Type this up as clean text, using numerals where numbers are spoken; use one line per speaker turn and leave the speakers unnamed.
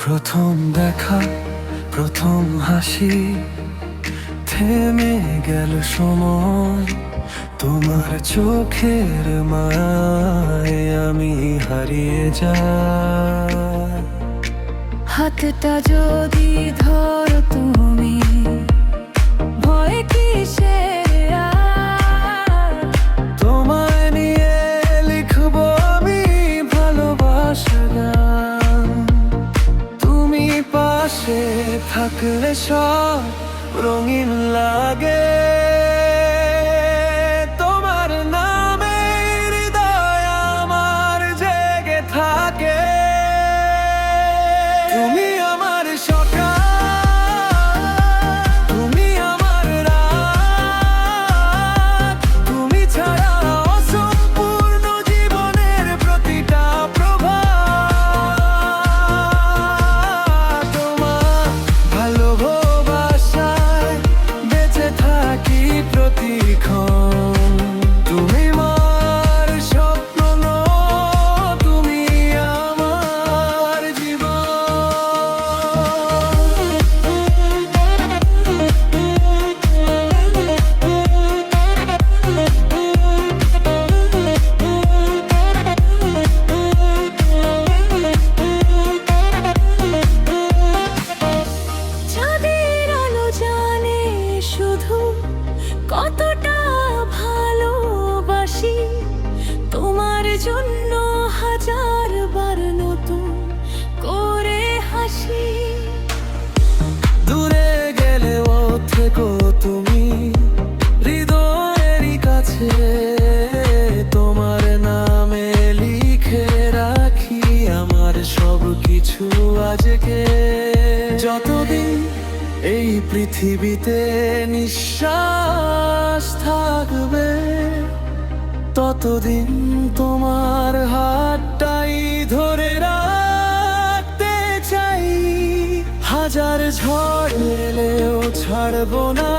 প্রথম দেখা, প্রথম হাসি, থেমে গেল সময়। তোমার চোখের মায়ায় আমি হারিয়ে যাই।
হাতটা যদি ধরো তুমি, ভয় কিসের আর?
তোমায় নিয়ে লিখবো আমি ভালোবাসা গান। তুমি পাশে থাকলে সব রঙিন লাগে। তোমার নামে হৃদয় আমার জেগে থাকে। তুমি আমার সকাল, তুমি আমার রাত, তুমি ছাড়া অসম্পূর্ণ জীবনের প্রতিটা প্রভাত। তোমার ভালোবাসায় বেঁচে থাকি প্রতিক্ষণ। তুমি আমার স্বপ্ন নও, তুমি আমার জীবন।
চাঁদের আলো জানে শুধু কতটা ভালোবাসি। তোমার জন্য হাজার বার নতুন করে হাসি।
দূরে গেলেও থেকো তুমি হৃদয়েরই কাছে। তোমার নামে লিখে রাখি আমার সব কিছু আজকে। যতদিন এই পৃথিবীতে নিঃশ্বাস থাকবে, ততদিন তোমার হাতটাই ধরে রাখতে চাই। হাজার ঝড় এলেও ছাড়বো না।